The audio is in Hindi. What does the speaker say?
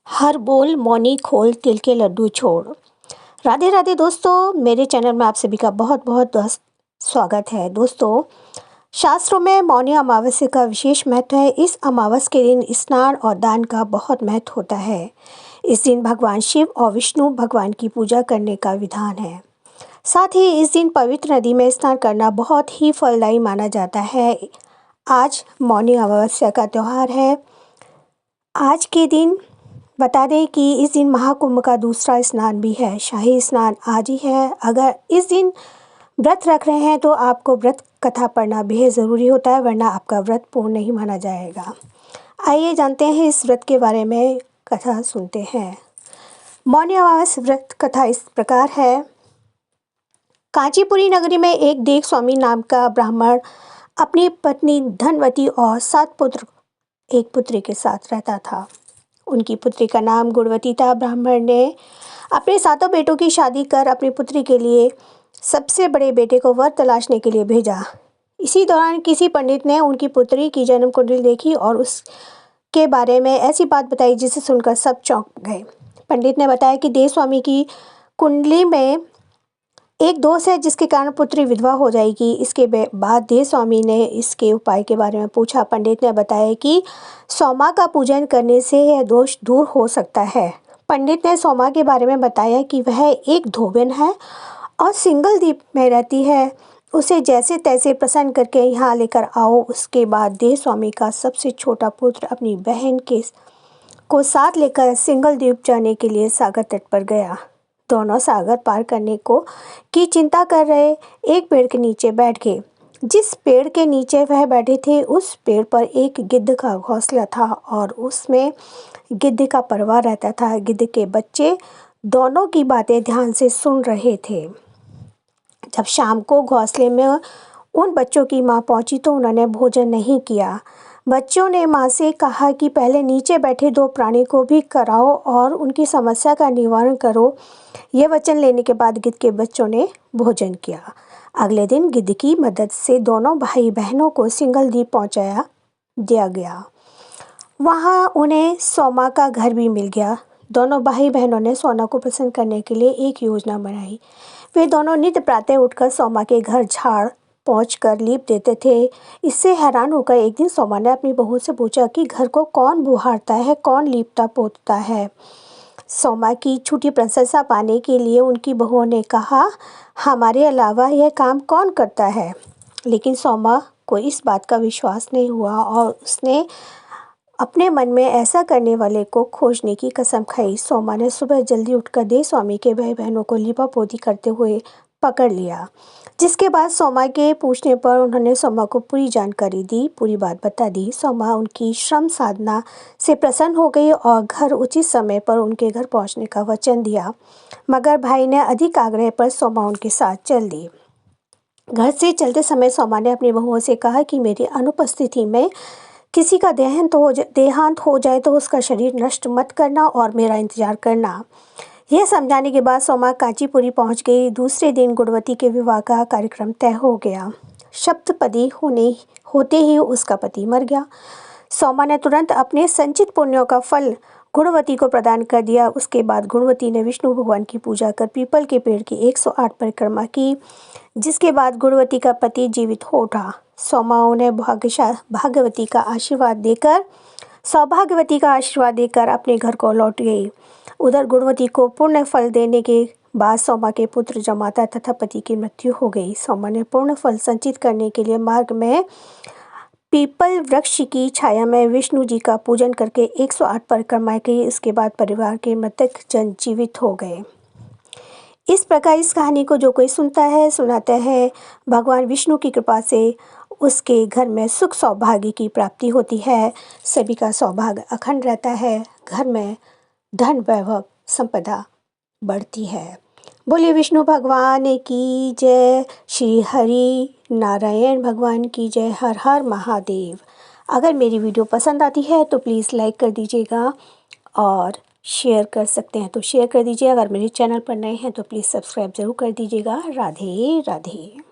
हर बोल मौनी खोल तिल के लड्डू छोड़। राधे राधे दोस्तों, मेरे चैनल में आप सभी का बहुत बहुत स्वागत है। दोस्तों, शास्त्रों में मौनी अमावस्या का विशेष महत्व है। इस अमावस्या के दिन स्नान और दान का बहुत महत्व होता है। इस दिन भगवान शिव और विष्णु भगवान की पूजा करने का विधान है। साथ ही इस दिन पवित्र नदी में स्नान करना बहुत ही फलदायी माना जाता है। आज मौनी अमावस्या का त्यौहार है। आज के दिन बता दें कि इस दिन महाकुंभ का दूसरा स्नान भी है। शाही स्नान आज ही है। अगर इस दिन व्रत रख रहे हैं तो आपको व्रत कथा पढ़ना बेहद ज़रूरी होता है, वरना आपका व्रत पूर्ण नहीं माना जाएगा। आइए जानते हैं इस व्रत के बारे में, कथा सुनते हैं। मौनी अमावस्या व्रत कथा इस प्रकार है। कांचीपुरी नगरी में एक देव स्वामी नाम का ब्राह्मण अपनी पत्नी धनवती और 7 पुत्र एक पुत्री के साथ रहता था। उनकी पुत्री का नाम गुणवती था। ब्राह्मण ने अपने 7 बेटों की शादी कर अपनी पुत्री के लिए सबसे बड़े बेटे को वर तलाशने के लिए भेजा। इसी दौरान किसी पंडित ने उनकी पुत्री की जन्म कुंडली देखी और उसके बारे में ऐसी बात बताई जिसे सुनकर सब चौंक गए। पंडित ने बताया कि देव स्वामी की कुंडली में एक दोष है जिसके कारण पुत्री विधवा हो जाएगी। इसके बाद देव स्वामी ने इसके उपाय के बारे में पूछा। पंडित ने बताया कि सोमा का पूजन करने से यह दोष दूर हो सकता है। पंडित ने सोमा के बारे में बताया कि वह एक धोबिन है और सिंगल द्वीप में रहती है। उसे जैसे तैसे प्रसन्न करके यहाँ लेकर आओ। उसके बाद देव स्वामी का सबसे छोटा पुत्र अपनी बहन को साथ लेकर सिंगल द्वीप जाने के लिए सागर तट पर गया। दोनों सागर पार करने की चिंता कर रहे एक पेड़ के नीचे बैठ गए। जिस पेड़ के नीचे वह बैठे थे उस पेड़ पर एक गिद्ध का घोंसला था और उसमें गिद्ध का परिवार रहता था। गिद्ध के बच्चे दोनों की बातें ध्यान से सुन रहे थे। जब शाम को घोंसले में उन बच्चों की माँ पहुंची तो उन्होंने भोजन नहीं किया। बच्चों ने माँ से कहा कि पहले नीचे बैठे 2 प्राणी को भी कराओ और उनकी समस्या का निवारण करो। ये वचन लेने के बाद गिद्ध के बच्चों ने भोजन किया। अगले दिन गिद्ध की मदद से दोनों भाई बहनों को सिंगल द्वीप पहुंचाया दिया गया। वहाँ उन्हें सोमा का घर भी मिल गया। दोनों भाई बहनों ने सोना को प्रसन्न करने के लिए एक योजना बनाई। वे दोनों नित्य प्रातः उठकर सोमा के घर झाड़ पहुंचकर लीप देते थे। इससे हैरान होकर एक दिन सोमा ने अपनी बहू से पूछा कि घर को कौन बुहारता है, कौन लीपता पोतता है। सोमा की छूटी प्रशंसा पाने के लिए उनकी बहुओं ने कहा, हमारे अलावा यह काम कौन करता है। लेकिन सोमा को इस बात का विश्वास नहीं हुआ और उसने अपने मन में ऐसा करने वाले को खोजने की कसम खाई। सोमा ने सुबह जल्दी उठकर देव स्वामी के भाई बहनों को लिपा पोती करते हुए पकड़ लिया। जिसके बाद सोमा के पूछने पर उन्होंने सोमा को पूरी जानकारी दी, पूरी बात बता दी। सोमा उनकी श्रम साधना से प्रसन्न हो गई और घर उचित समय पर उनके घर पहुंचने का वचन दिया। मगर भाई ने अधिक आग्रह पर सोमा उनके साथ चल दी। घर से चलते समय सोमा ने अपनी बहुओं से कहा कि मेरी अनुपस्थिति में किसी का देहांत हो जाए तो उसका शरीर नष्ट मत करना और मेरा इंतजार करना। यह समझाने के बाद सोमा कांचीपुरी पहुंच गई। दूसरे दिन गुणवती के विवाह का कार्यक्रम तय हो गया। सप्तपदी होते ही उसका पति मर गया। सोमा ने तुरंत अपने संचित पुण्यों का फल गुणवती को प्रदान कर दिया। उसके बाद गुणवती ने विष्णु भगवान की पूजा कर पीपल के पेड़ की 108 परिक्रमा की, जिसके बाद गुणवती का पति जीवित हो उठा। सोमा उन्हें सौभाग्यवती का आशीर्वाद देकर अपने घर को लौट गई। उधर गुणवती को पूर्ण फल देने के बाद सोमा के पुत्र जमाता तथा पति की मृत्यु हो गई। सोमा ने पूर्ण फल संचित करने के लिए मार्ग में पीपल वृक्ष की छाया में विष्णु जी का पूजन करके 108 परिक्रमा की। इसके बाद परिवार के मृतक जन जीवित हो गए। इस प्रकार इस कहानी को जो कोई सुनता है, सुनाता है, भगवान विष्णु की कृपा से उसके घर में सुख सौभाग्य की प्राप्ति होती है। सभी का सौभाग्य अखंड रहता है। घर में धन वैभव संपदा बढ़ती है। बोलिए विष्णु भगवान की जय, श्री हरि नारायण भगवान की जय, हर हर महादेव। अगर मेरी वीडियो पसंद आती है तो प्लीज़ लाइक कर दीजिएगा और शेयर कर सकते हैं तो शेयर कर दीजिए। अगर मेरे चैनल पर नए हैं तो प्लीज़ सब्सक्राइब ज़रूर कर दीजिएगा। राधे राधे।